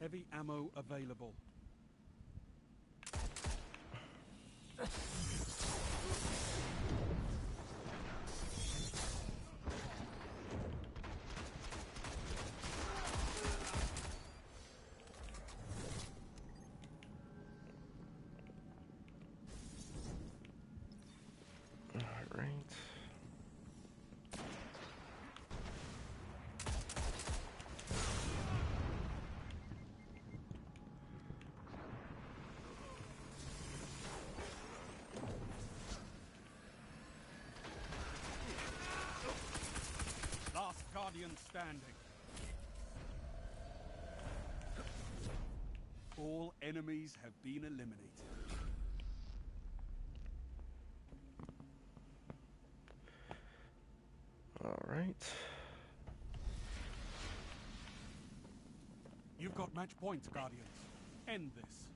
Heavy ammo available. Guardian standing. All enemies have been eliminated. All right. You've got match points, Guardians. End this.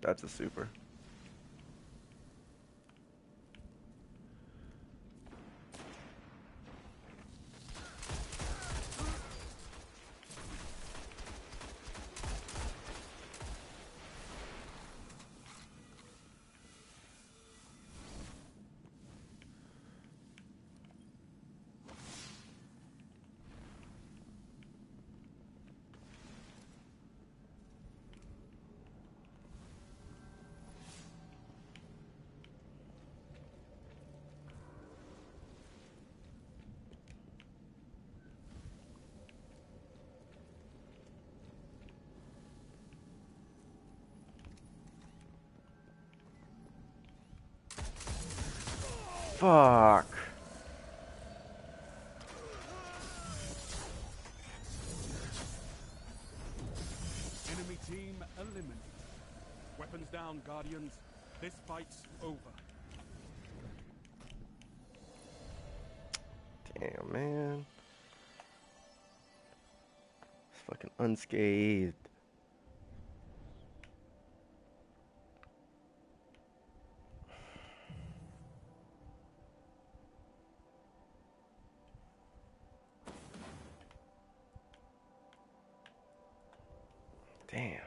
That's a super. Fuck. Enemy team eliminated. Weapons down, Guardians. This fight's over. Damn, man. It's fucking unscathed. Damn.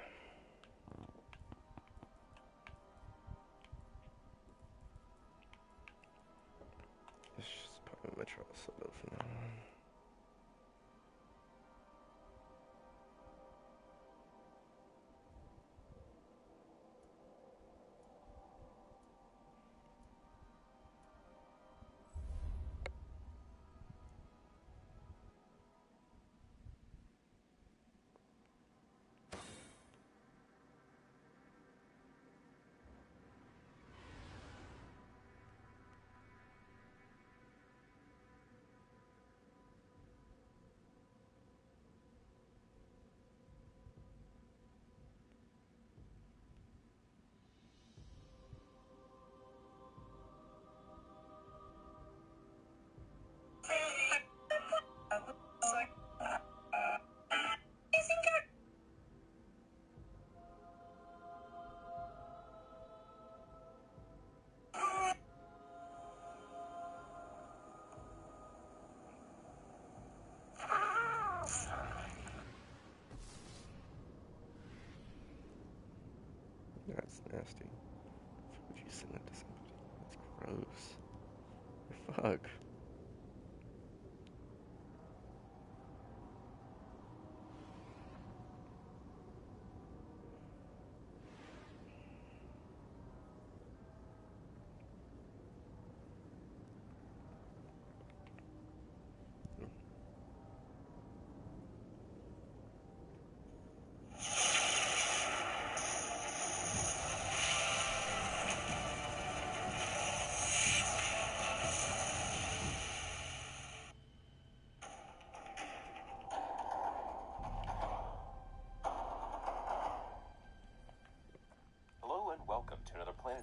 Let's just put my metro solo for now. That's nasty. Would you send that to somebody? That's gross. Fuck.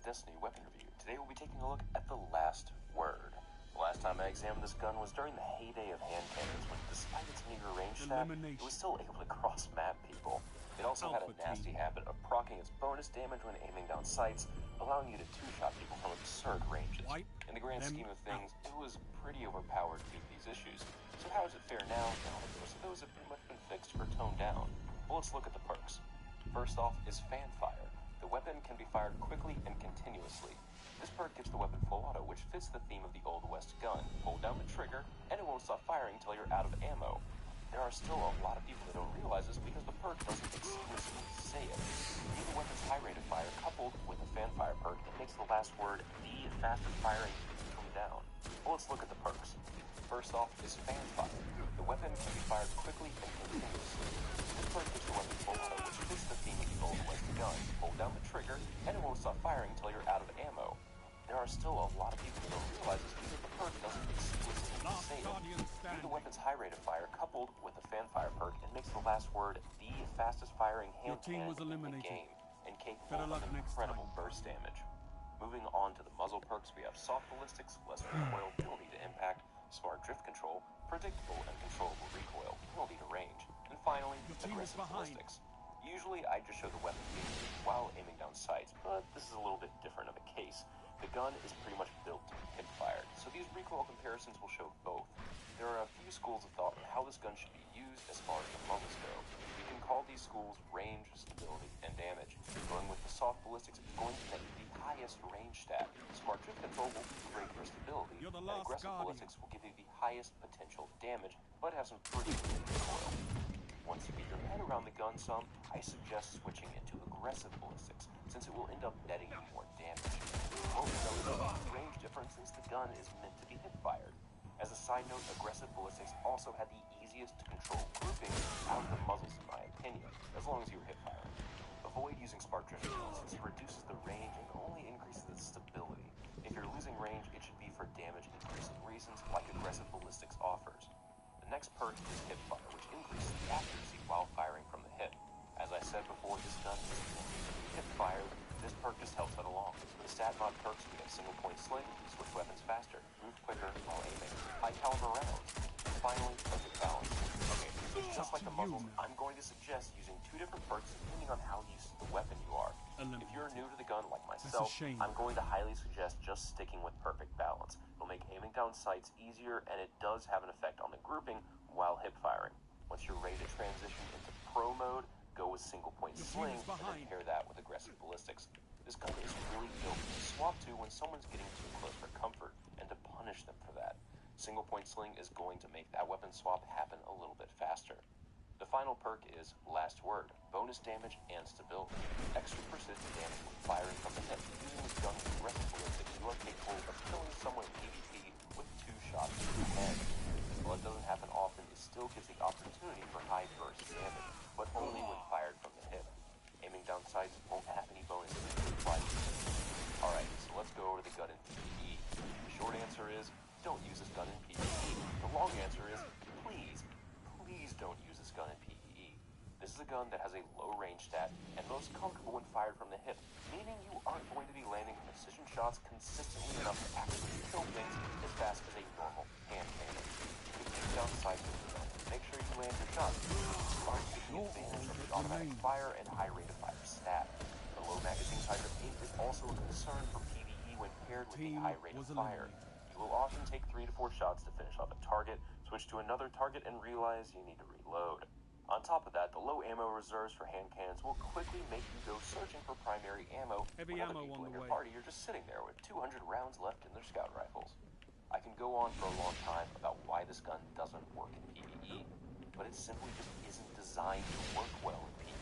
Destiny weapon review. Today we'll be taking a look at the Last Word. The last time I examined this gun was during the heyday of hand cannons, when despite its meager range stat, it was still able to cross-map people. It also had a Alpha nasty team. habit of proccing its bonus damage when aiming down sights, allowing you to two-shot people from absurd ranges. Wipe In the grand them scheme of things, it was pretty overpowered due to these issues. So how does it fare now that most of those have pretty much been fixed or toned down? Well, let's look at the perks. First off is fan fire. The weapon can be fired quickly and continuously. This perk gives the weapon full auto, which fits the theme of the Old West gun. Hold down the trigger, and it won't stop firing until you're out of ammo. There are still a lot of people that don't realize this because the perk doesn't explicitly say it. Due to the weapon's high rate of fire coupled with the fan fire perk, it makes the last word the fastest firing come down. Well, let's look at the perks. First off is fan fire. The weapon can be fired quickly and continuously. This perk gives the weapon full auto, which fits the theme of the Old West gun. Hold down the trigger, and it won't stop firing until you're out of ammo. There are still a lot of people that don't realize this because the perk doesn't explicitly Last say it. Guardian Due to standing. the weapon's high rate of fire coupled with the fan fire perk, it makes the last word the fastest firing Your hand team cannon was in the eliminated. game and Better capable luck of next incredible time. burst damage. Moving on to the muzzle perks, we have soft ballistics, less recoil, penalty to impact, smart drift control, predictable and controllable recoil, penalty to range, and finally, Your team is aggressive behind. ballistics. Usually I just show the weapon being used while aiming down sights, but this is a little bit different of a case. The gun is pretty much built to be hip-fired, so these recoil comparisons will show both. There are a few schools of thought on how this gun should be used as far as the muzzles go. You can call these schools range, stability, and damage. Going with the soft ballistics is going to make the highest range stat. Smart drift control will be great for stability, You're the and last aggressive Guardian. ballistics will give you the highest potential damage, but have some pretty limited recoil. Once you get your head around the gun some, I suggest switching into aggressive ballistics, since it will end up netting you more damage. You won't notice a range difference since the gun is meant to be hip-fired. As a side note, aggressive ballistics also had the easiest to control grouping out of the muzzles in my opinion, as long as you were hip-firing. Avoid using spark drift since it reduces the range and only increases the stability. If you're losing range, it should be for damage increasing reasons like aggressive ballistics offers. The next perk is hip fire, which increases the accuracy while firing from the hip. As I said before, this gun is hip fired. This perk just helps it along. For the stat mod perks, we have single point sling, switch weapons faster, move quicker while aiming, high caliber rounds, and finally, perfect balance. Okay, so just like the muzzles, I'm going to suggest using two different perks depending on how used to the weapon you are. If you're new to the gun like myself, shame. I'm going to highly suggest just sticking with perfect balance. It'll make aiming down sights easier, and it does have an effect on the grouping while hip firing. Once you're ready to transition into pro mode, go with single point Your team sling, is and then behind. pair that with aggressive ballistics. This gun is really built to swap to when someone's getting too close for comfort, and to punish them for that. Single point sling is going to make that weapon swap happen a little bit faster. The final perk is Last Word, bonus damage and stability. Extra persistent damage when firing from the hip. Using this gun with aggressive ballistics, you are capable of killing someone in PvP with 2 shots to the head. While it doesn't happen often, it still gives the opportunity for high burst damage, but only when fired from the hip. Aiming down sights won't have any bonuses to apply. Alright, so let's go over the gun in PvE. The short answer is, don't use this gun in PvE. The long answer is, please don't use this gun in PvE. This is a gun that has a low range stat and most comfortable when fired from the hip, meaning you aren't going to be landing precision shots consistently enough to actually kill things as fast as a normal hand cannon. You can aim down sights with the gun and make sure you land your shots. Aren't taking advantage of the automatic fire and high rate of fire stat. The low magazine size of 8 is also a concern for PvE when paired with the high rate of fire. You will often take 3 to 4 shots to finish off a target, switch to another target, and realize you need to reload. On top of that, the low ammo reserves for hand cannons will quickly make you go searching for primary ammo Heavy when other ammo people on in the your way. party are just sitting there with 200 rounds left in their scout rifles. I can go on for a long time about why this gun doesn't work in PvE, but it simply just isn't designed to work well in PvE.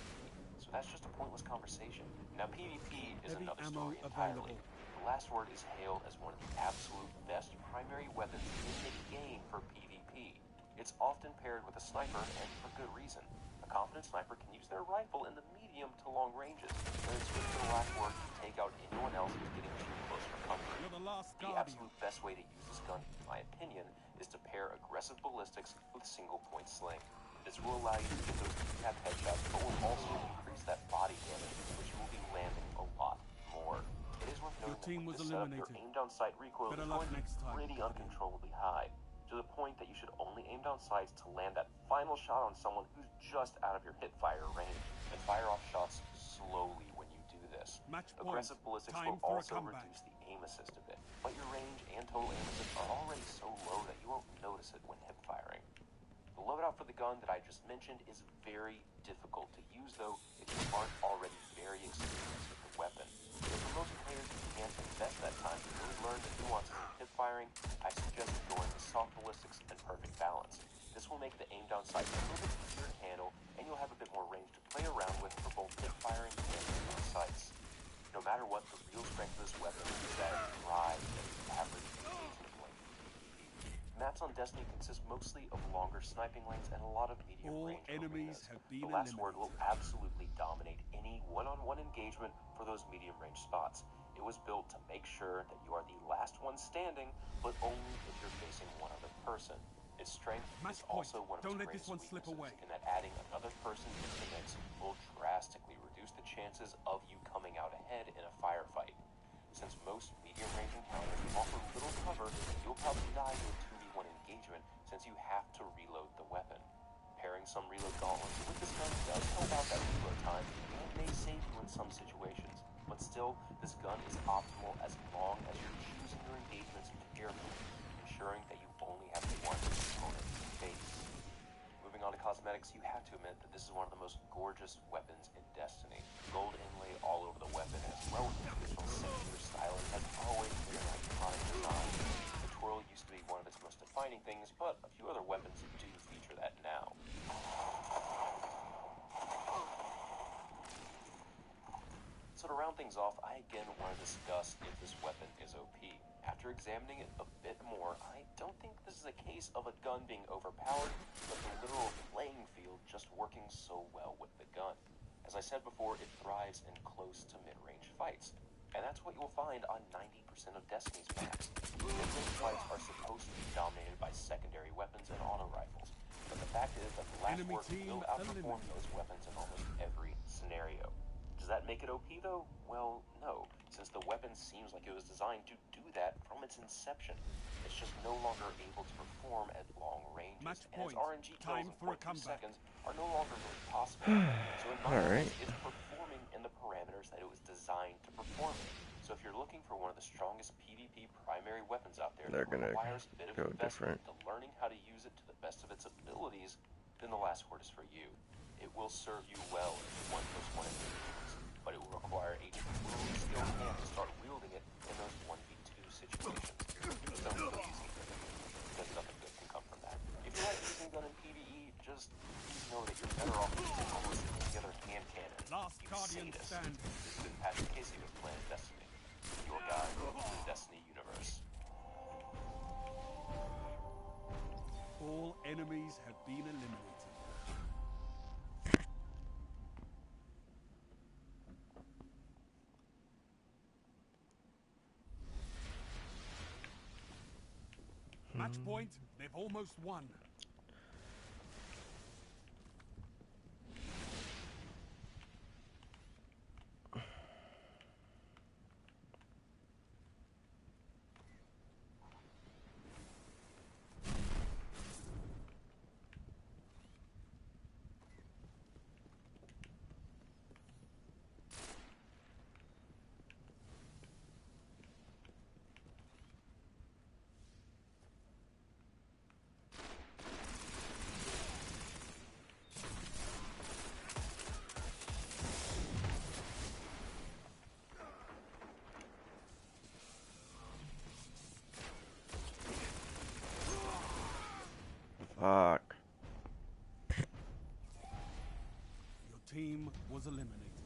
So that's just a pointless conversation. Now PvP is Heavy another ammo story entirely. available. The Last Word is hailed as one of the absolute best primary weapons in the game for PvP. It's often paired with a sniper, and for good reason. A confident sniper can use their rifle in the medium to long ranges, and then switch to the Last Word to take out anyone else who's getting too close for comfort. You're the last The Guardian. absolute best way to use this gun, in my opinion, is to pair aggressive ballistics with single point sling. This will allow you to get those tap headshots, but will also increase that body damage, which you will be landing a lot more. It is worth noting Your team that with was this setup, your eliminated. aim down sight recoil Better is luck going to be next time, pretty Guardian. uncontrollably high. to the point that you should only aim down sights to land that final shot on someone who's just out of your hip-fire range, and fire off shots slowly when you do this. Match point. Aggressive ballistics Time will for a also comeback. reduce the aim assist a bit, but your range and total aim assist are already so low that you won't notice it when hip-firing. The loadout for the gun that I just mentioned is very difficult to use, though, if you aren't already very experienced with the weapon. So for most players who can't invest that time to really learn the nuances of hip-firing, I suggest going with soft ballistics and perfect balance. This will make the aim down sight a little bit easier to handle, and you'll have a bit more range to play around with for both hip-firing and aim down sights. No matter what, the real strength of this weapon is that it thrives at the average engagement length. Maps on Destiny consist mostly of longer sniping lanes and a lot of medium All range enemies arenas. have been The last word will eliminated. absolutely dominate any one-on-one engagement for those medium range spots. It was built to make sure that you are the last one standing, but only if you're facing one other person. Its strength Match is point. also one of Don't its let this greatest one slip weaknesses, away. in that adding another person into the mix will drastically reduce the chances of you coming out ahead in a firefight. Since most medium-range encounters offer little cover, you'll probably die in a 2v1 engagement since you have to reload the weapon. Pairing some reload gauntlets with this gun does help out that reload time and may save you in some situations, but still, this gun is optimal as long as you're choosing your engagements carefully, ensuring that you only have one opponent to face. Moving on to cosmetics, you have to admit that this is one of the most gorgeous weapons in Destiny. Gold inlay all over the weapon, as well as the traditional secular styling, has always been an iconic design. The twirl used to be one of its most defining things, but a few other weapons do feature that now. So to round things off, I again want to discuss if this weapon is OP. After examining it a bit more, I don't think this is a case of a gun being overpowered, but the literal playing field just working so well with the gun. As I said before, it thrives in close to mid-range fights, and that's what you'll find on 90% of Destiny's maps. Mid-range fights are supposed to be dominated by secondary weapons and auto rifles, but the fact is that the last Enemy word team will outperform eliminated. those weapons in almost every scenario. Does that make it OP though? Well, no, since the weapon seems like it was designed to do that from its inception. It's just no longer able to perform at long ranges, Match and its point. RNG kills Time in for a 0.2 comeback. seconds are no longer really possible. So in my Alright. eyes, it's performing in the parameters that it was designed to perform in. So if you're looking for one of the strongest PvP primary weapons out there They're that gonna requires a bit of go investment different. to learning how to use it to the best of its abilities, then the last word is for you. It will serve you well in 1v1 engagements, but it will require a truly skilled hand to start wielding it in those 1v2 situations. Just don't go using it, because nothing good can come from that. If you like using a gun in PvE, just please know that you're better off using almost any other hand cannon. Last You Guardian sadist. stand. This has been Patrick Casey with Planet Destiny, your guide to the Destiny universe. All enemies have been eliminated. Match point. They've almost won. Fuck. Your team was eliminated.